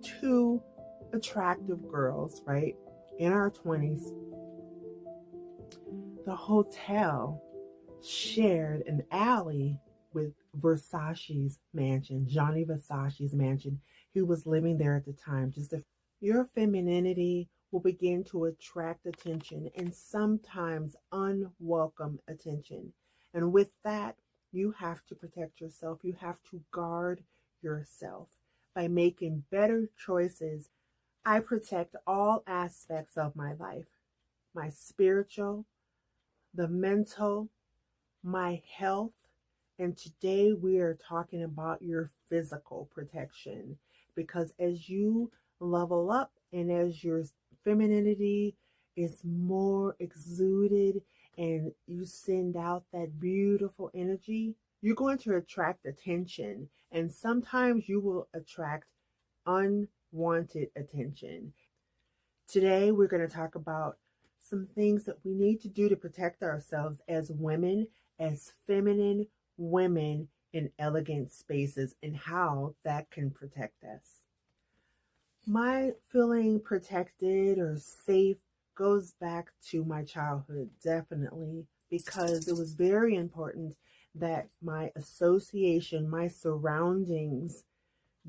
two attractive girls, right, in our 20s. The hotel shared an alley with Versace's mansion, Gianni Versace's mansion. He was living there at the time. Your femininity will begin to attract attention, and sometimes unwelcome attention. And with that, you have to protect yourself. You have to guard yourself by making better choices. I protect all aspects of my life, my spiritual, the mental, my health, and today we are talking about your physical protection, because as you level up and as your femininity is more exuded and you send out that beautiful energy, you're going to attract attention, and sometimes you will attract unwanted attention. Today we're going to talk about some things that we need to do to protect ourselves as women, as feminine women in elegant spaces, and how that can protect us. My feeling protected or safe goes back to my childhood, definitely, because it was very important that my association, my surroundings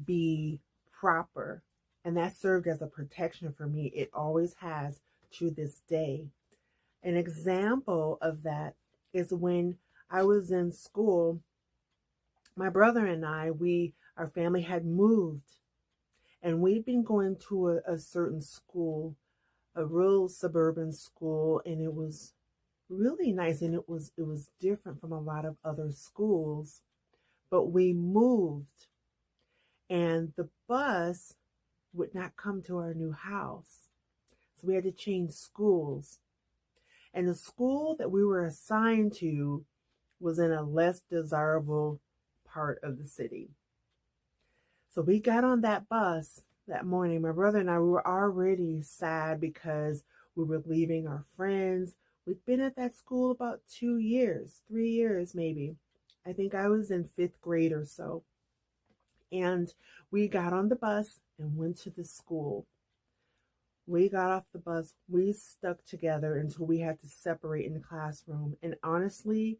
be proper, and that served as a protection for me. It always has to this day. An example of that is when I was in school, my brother and I, our family had moved, and we'd been going to a certain school, a real suburban school, and it was really nice, and it was different from a lot of other schools. But we moved, and the bus would not come to our new house. So we had to change schools. And the school that we were assigned to was in a less desirable part of the city. So we got on that bus that morning. My brother and I, we were already sad because we were leaving our friends. We'd been at that school about 2 years, 3 years maybe. I think I was in 5th grade or so. And we got on the bus and went to the school. We got off the bus, we stuck together until we had to separate in the classroom. And honestly,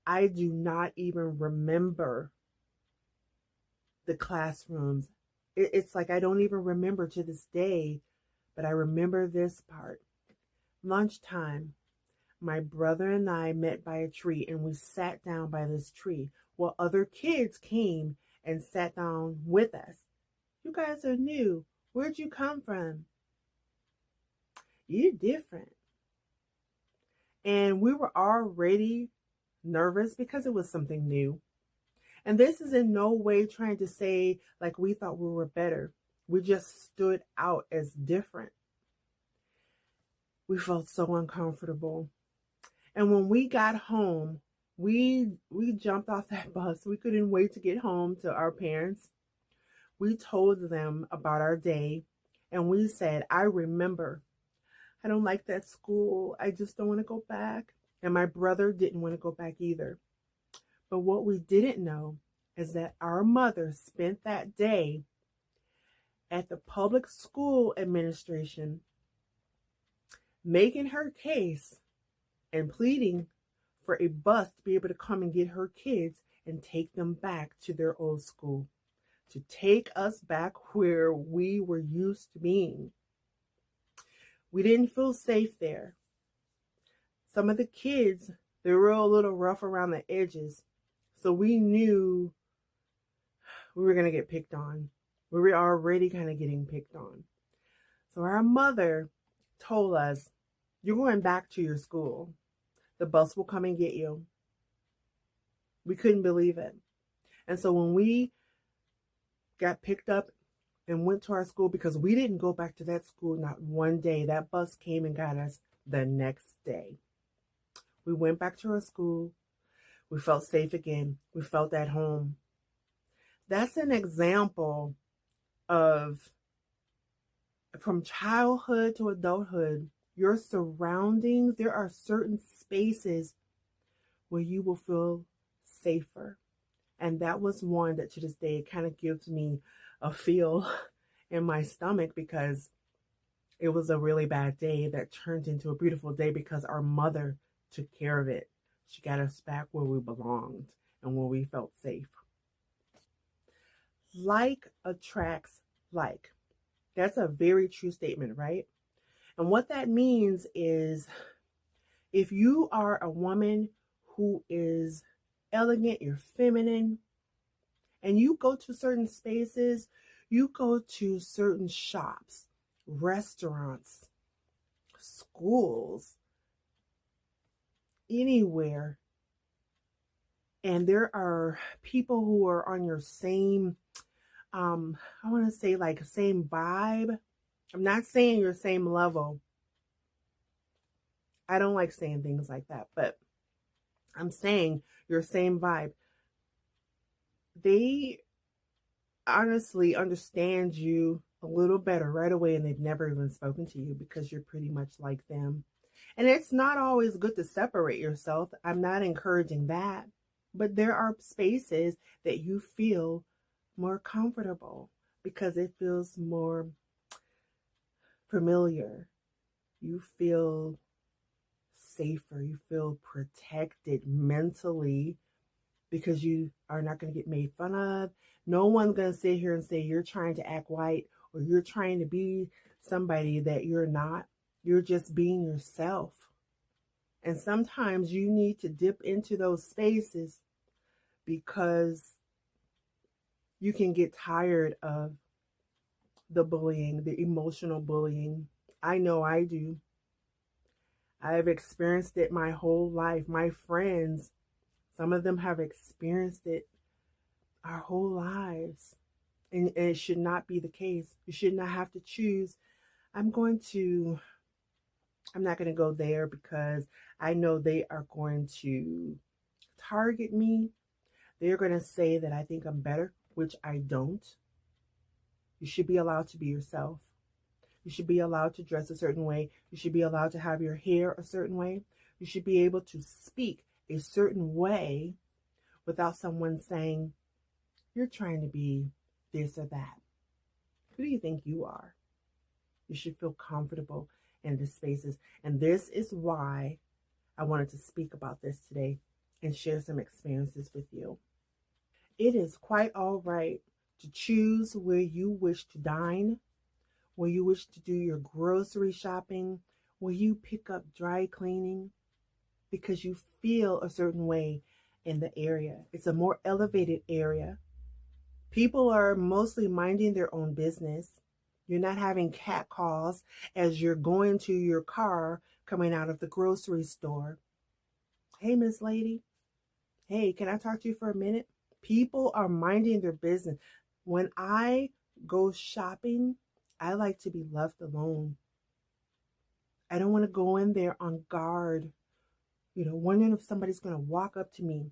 I do not even remember the classrooms. It's like I don't even remember to this day, but I remember this part. Lunchtime, my brother and I met by a tree, and we sat down by this tree. Well, other kids came and sat down with us. You guys are new. Where'd you come from? You're different. And we were already nervous because it was something new. And this is in no way trying to say like we thought we were better. We just stood out as different. We felt so uncomfortable. And when we got home, we jumped off that bus. We couldn't wait to get home to our parents. We told them about our day, and we said, I remember. I don't like that school. I just don't want to go back. And my brother didn't want to go back either. But what we didn't know is that our mother spent that day at the public school administration making her case and pleading for a bus to be able to come and get her kids and take them back to their old school, to take us back where we were used to being. We didn't feel safe there. Some of the kids, they were a little rough around the edges, so we knew we were going to get picked on. We were already kind of getting picked on. So our mother told us, you're going back to your school. The bus will come and get you. We couldn't believe it. And so when we got picked up and went to our school, because we didn't go back to that school not one day, that bus came and got us the next day. We went back to our school. We felt safe again. We felt at home. That's an example of, from childhood to adulthood, your surroundings, there are certain spaces where you will feel safer. And that was one that to this day, it kind of gives me a feel in my stomach because it was a really bad day that turned into a beautiful day because our mother took care of it. She got us back where we belonged and where we felt safe. Like attracts like. That's a very true statement, right? And what that means is if you are a woman who is elegant, you're feminine, and you go to certain spaces, you go to certain shops, restaurants, schools, anywhere, and there are people who are on your same, I want to say like same vibe. I'm not saying your same level. I don't like saying things like that, but I'm saying your same vibe. They honestly understand you a little better right away, and they've never even spoken to you because you're pretty much like them. And it's not always good to separate yourself. I'm not encouraging that. But there are spaces that you feel more comfortable because it feels more familiar. You feel safer. You feel protected mentally because you are not going to get made fun of. No one's going to sit here and say you're trying to act white or you're trying to be somebody that you're not. You're just being yourself. And sometimes you need to dip into those spaces because you can get tired of the bullying, the emotional bullying. I know I do. I've experienced it my whole life. My friends, some of them have experienced it our whole lives. And it should not be the case. You should not have to choose. I'm not going to go there because I know they are going to target me. They're going to say that I think I'm better, which I don't. You should be allowed to be yourself. You should be allowed to dress a certain way. You should be allowed to have your hair a certain way. You should be able to speak a certain way without someone saying, you're trying to be this or that. Who do you think you are? You should feel comfortable in the spaces. And this is why I wanted to speak about this today and share some experiences with you. It is quite all right to choose where you wish to dine, where you wish to do your grocery shopping, where you pick up dry cleaning, because you feel a certain way in the area. It's a more elevated area. People are mostly minding their own business. You're not having cat calls as you're going to your car coming out of the grocery store. Hey, Miss Lady. Hey, can I talk to you for a minute? People are minding their business. When I go shopping, I like to be left alone. I don't want to go in there on guard, wondering if somebody's going to walk up to me,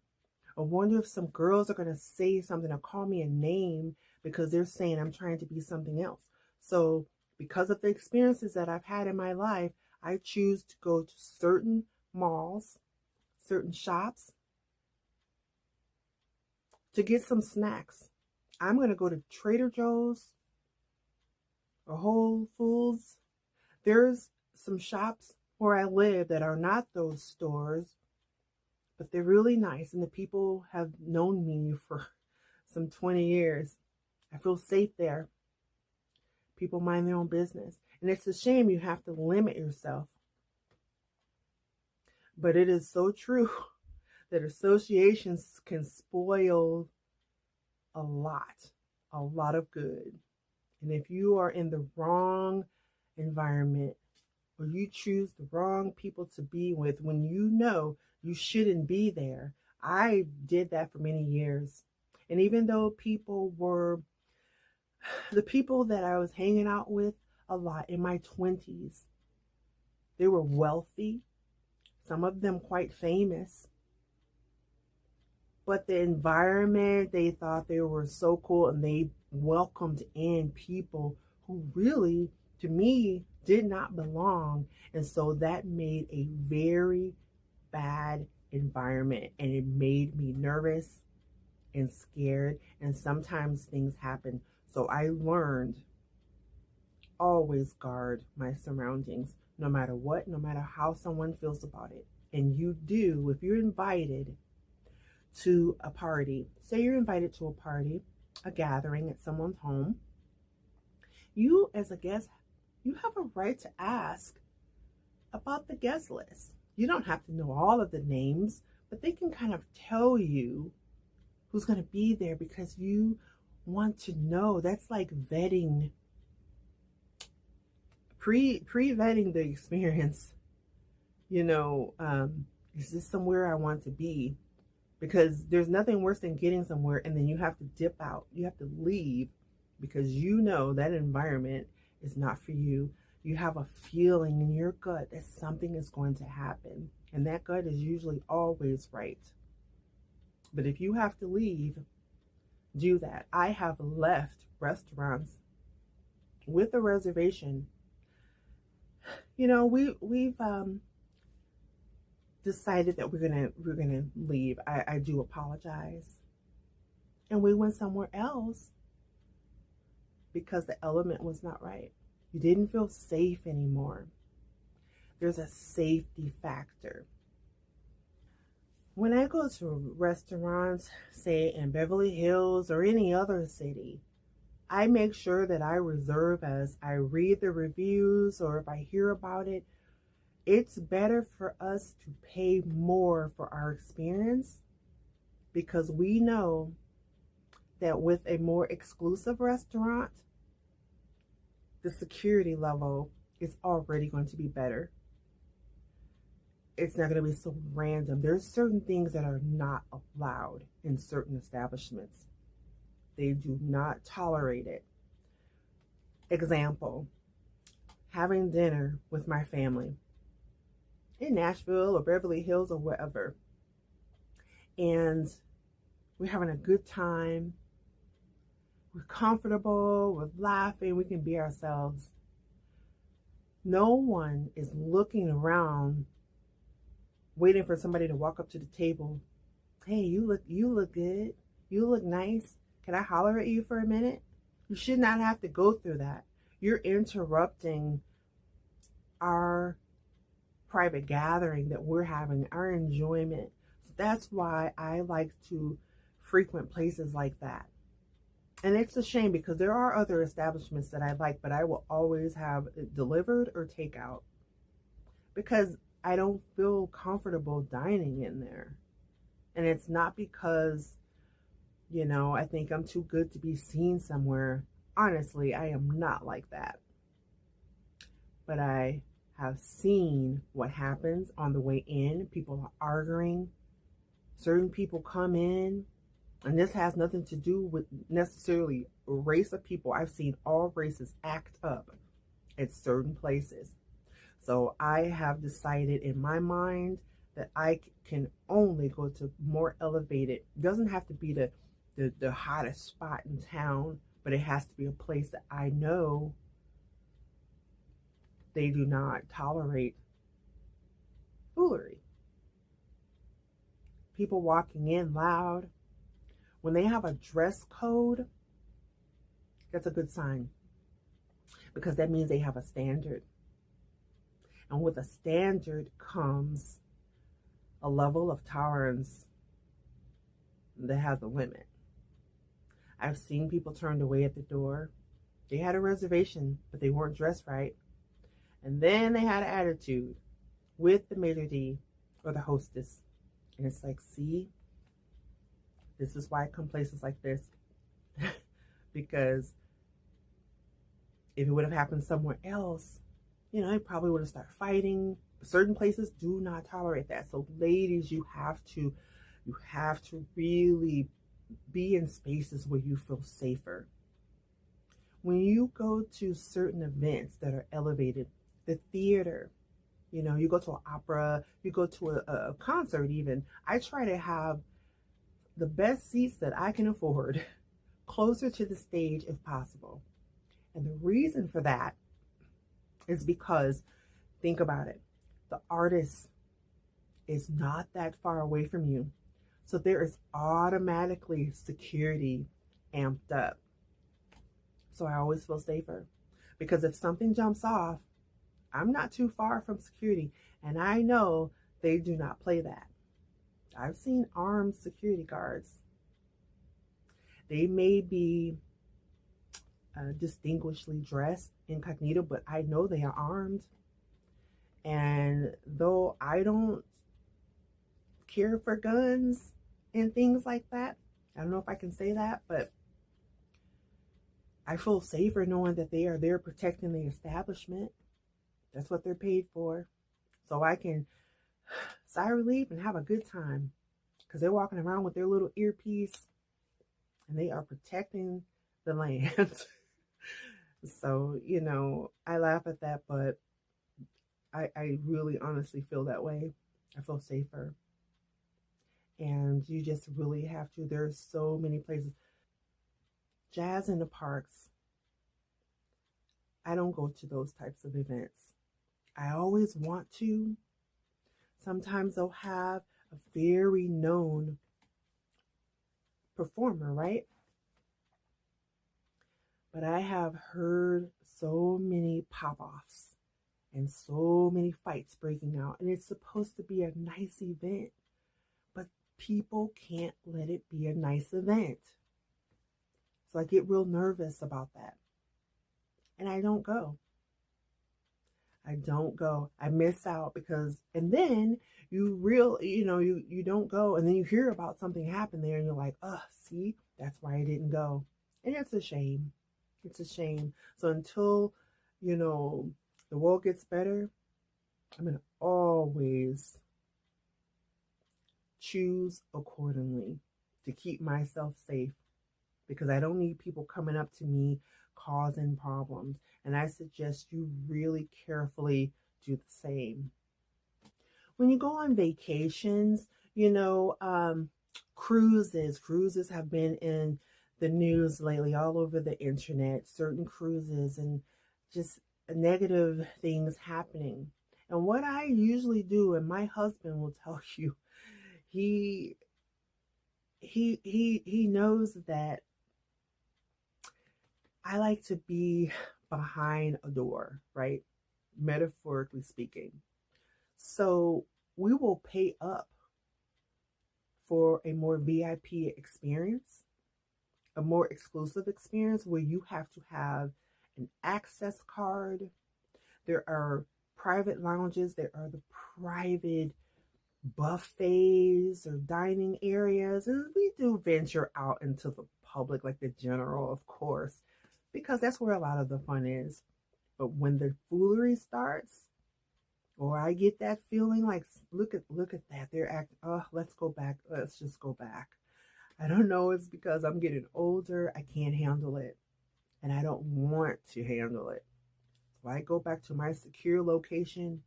or wonder if some girls are going to say something or call me a name because they're saying I'm trying to be something else. So because of the experiences that I've had in my life, I choose to go to certain malls, certain shops to get some snacks. I'm going to go to Trader Joe's or Whole Foods. There's some shops where I live that are not those stores, but they're really nice, and the people have known me for some 20 years. I feel safe there. People mind their own business. And it's a shame you have to limit yourself. But it is so true that associations can spoil a lot of good. And if you are in the wrong environment, or you choose the wrong people to be with when you know you shouldn't be there. I did that for many years. And even though the people that I was hanging out with a lot in my 20s, they were wealthy, some of them quite famous. But the environment, they thought they were so cool, and they welcomed in people who really, to me, did not belong. And so that made a very bad environment, and it made me nervous and scared, and sometimes things happen. So I learned always guard my surroundings, no matter what, no matter how someone feels about it. And you do, if you're invited to a party, say you're invited to a party, a gathering at someone's home, you as a guest, you have a right to ask about the guest list. You don't have to know all of the names, but they can kind of tell you who's going to be there because you want to know. That's like vetting, pre-vetting the experience. Is this somewhere I want to be? Because there's nothing worse than getting somewhere and then you have to dip out. You have to leave because you know that environment is not for you. You have a feeling in your gut that something is going to happen. And that gut is usually always right. But if you have to leave, do that. I have left restaurants with a reservation. We've decided that we're gonna leave. I do apologize. And we went somewhere else because the element was not right. You didn't feel safe anymore. There's a safety factor. When I go to restaurants, say in Beverly Hills or any other city, I make sure that I reserve as I read the reviews or if I hear about it. It's better for us to pay more for our experience because we know that with a more exclusive restaurant, the security level is already going to be better. It's not going to be so random. There's certain things that are not allowed in certain establishments. They do not tolerate it. Example, having dinner with my family in Nashville or Beverly Hills or wherever. And we're having a good time. We're comfortable, we're laughing, we can be ourselves. No one is looking around, waiting for somebody to walk up to the table. Hey, you look good. You look nice. Can I holler at you for a minute? You should not have to go through that. You're interrupting our private gathering that we're having, our enjoyment. So that's why I like to frequent places like that. And it's a shame because there are other establishments that I like, but I will always have it delivered or takeout because I don't feel comfortable dining in there. And it's not because, I think I'm too good to be seen somewhere. Honestly, I am not like that. But I have seen what happens on the way in. People are arguing. Certain people come in. And this has nothing to do with necessarily race of people. I've seen all races act up at certain places. So I have decided in my mind that I can only go to more elevated. It doesn't have to be the hottest spot in town, but it has to be a place that I know they do not tolerate foolery. People walking in loud. When they have a dress code, that's a good sign because that means they have a standard. And with a standard comes a level of tolerance that has a limit. I've seen people turned away at the door. They had a reservation, but they weren't dressed right. And then they had an attitude with the maitre d' or the hostess. And it's like, see? This is why I come places like this. Because if it would have happened somewhere else, they probably would have started fighting. Certain places do not tolerate that. So ladies, you have to really be in spaces where you feel safer. When you go to certain events that are elevated, the theater, you go to an opera, you go to a concert even, I try to have the best seats that I can afford closer to the stage if possible. And the reason for that is because, think about it, the artist is not that far away from you. So there is automatically security amped up. So I always feel safer. Because if something jumps off, I'm not too far from security, and I know they do not play that. I've seen armed security guards. They may be distinguishedly dressed incognito, but I know they are armed. And though I don't care for guns and things like that, I don't know if I can say that, but I feel safer knowing that they are there protecting the establishment. That's what they're paid for. So I can sigh relief and have a good time, because they're walking around with their little earpiece and they are protecting the land. So, you know, I laugh at that, but I really honestly feel that way. I feel safer. And you just really have to. There's so many places. Jazz in the parks. I don't go to those types of events. I always want to. Sometimes they'll have a very known performer, right? But I have heard so many pop-offs and so many fights breaking out, and it's supposed to be a nice event, but people can't let it be a nice event. So I get real nervous about that, and I don't go. I miss out, because, and then you don't go, and then you hear about something happen there and you're like, oh, see, that's why I didn't go. And it's a shame. It's a shame. So until, the world gets better, I'm going to always choose accordingly to keep myself safe, because I don't need people coming up to me causing problems. And I suggest you really carefully do the same. When you go on vacations, cruises have been in the news lately, all over the internet, certain cruises and just negative things happening. And what I usually do, and my husband will tell you, he knows that I like to be behind a door, right? Metaphorically speaking. So we will pay up for a more VIP experience, a more exclusive experience where you have to have an access card. There are private lounges, there are the private buffets or dining areas, and we do venture out into the public, like the general, of course, because that's where a lot of the fun is. But when the foolery starts, or I get that feeling like, look at that, they're acting, oh, let's go back, let's just go back. I don't know, it's because I'm getting older, I can't handle it, and I don't want to handle it. So I go back to my secure location,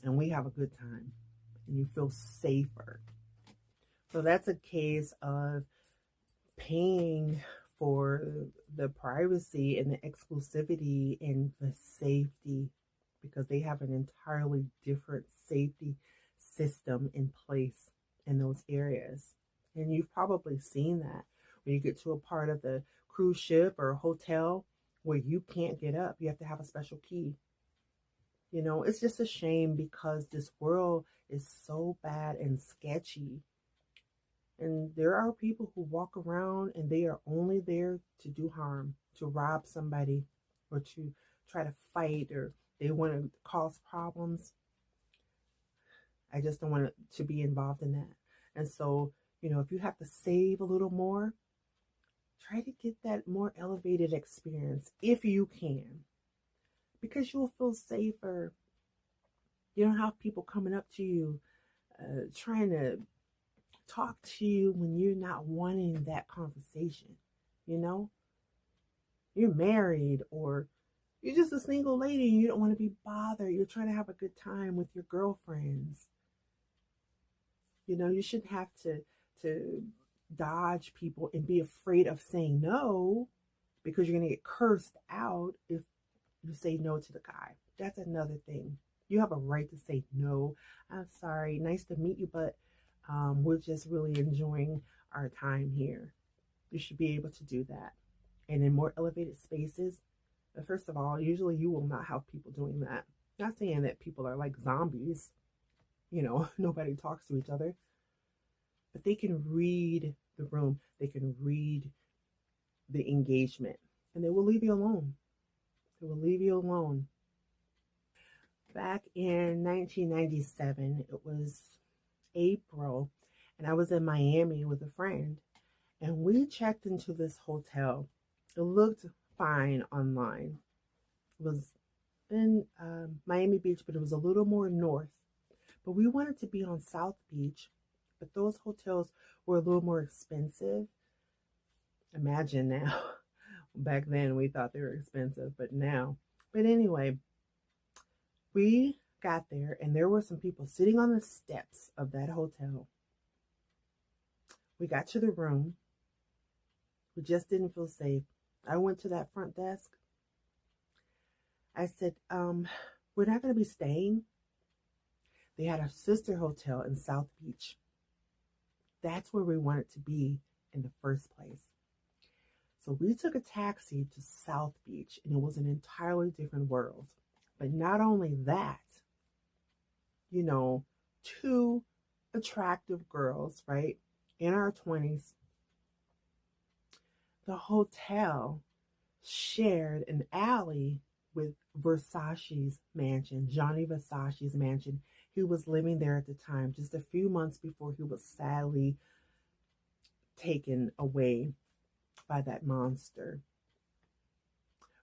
and we have a good time, and you feel safer. So that's a case of paying for the privacy and the exclusivity and the safety, because they have an entirely different safety system in place in those areas. And you've probably seen that when you get to a part of the cruise ship or hotel where you can't get up. You have to have a special key. It's just a shame, because this world is so bad and sketchy. And there are people who walk around and they are only there to do harm, to rob somebody, or to try to fight, or they want to cause problems. I just don't want to be involved in that. And so, if you have to save a little more, try to get that more elevated experience if you can, because you'll feel safer. You don't have people coming up to you, trying to talk to you when you're not wanting that conversation. You're married, or you're just a single lady and you don't want to be bothered. You're trying to have a good time with your girlfriends. You shouldn't have to dodge people and be afraid of saying no, because you're going to get cursed out if you say no to the guy. That's another thing. You have a right to say no. I'm sorry, nice to meet you, but we're just really enjoying our time here. You should be able to do that. And in more elevated spaces, But first of all, usually you will not have people doing that. Not saying that people are like zombies, nobody talks to each other, but they can read the room, they can read the engagement, and they will leave you alone. They will leave you alone. Back in 1997, it was April, and I was in Miami with a friend, and we checked into this hotel. It looked fine online. It was in Miami Beach, but it was a little more north. But we wanted to be on South Beach, but those hotels were a little more expensive. Imagine now. Back then we thought they were expensive, but now. But anyway, we got there and there were some people sitting on the steps of that hotel. We got to the room. We just didn't feel safe. I went to that front desk. I said, we're not going to be staying. They had a sister hotel in South Beach. That's where we wanted to be in the first place. So we took a taxi to South Beach, and it was an entirely different world. But not only that, two attractive girls, right, in our 20s. The hotel shared an alley with Versace's mansion, Gianni Versace's mansion. He was living there at the time, just a few months before he was sadly taken away by that monster.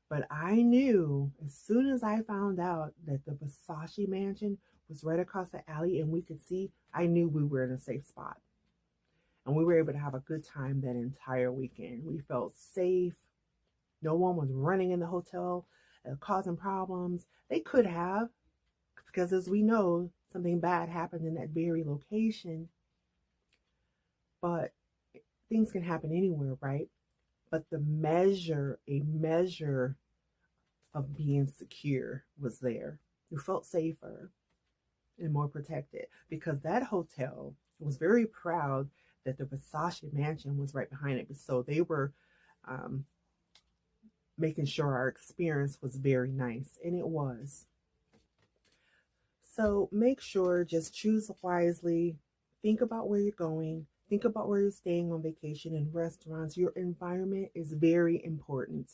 But I knew as soon as I found out that the Versace mansion was right across the alley and we could see, I knew we were in a safe spot. And we were able to have a good time that entire weekend. We felt safe. No one was running in the hotel, causing problems. They could have, because as we know, something bad happened in that very location. But things can happen anywhere, right? But a measure of being secure was there. You felt safer and more protected because that hotel was very proud that the Versace mansion was right behind it. So they were making sure our experience was very nice, and it was. So make sure, just choose wisely. Think about where you're going. Think about where you're staying on vacation and restaurants. Your environment is very important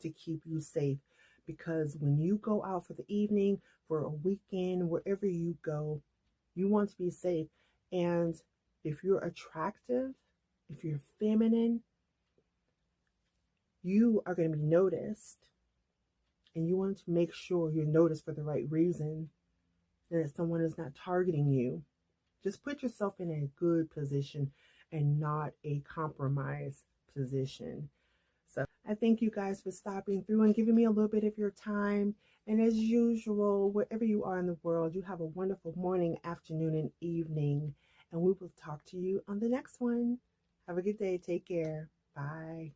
to keep you safe, because when you go out for the evening, for a weekend, wherever you go, you want to be safe. And if you're attractive, if you're feminine, you are going to be noticed. And you want to make sure you're noticed for the right reason and that someone is not targeting you. Just put yourself in a good position and not a compromised position. So I thank you guys for stopping through and giving me a little bit of your time. And as usual, wherever you are in the world, you have a wonderful morning, afternoon, and evening. And we will talk to you on the next one. Have a good day. Take care. Bye.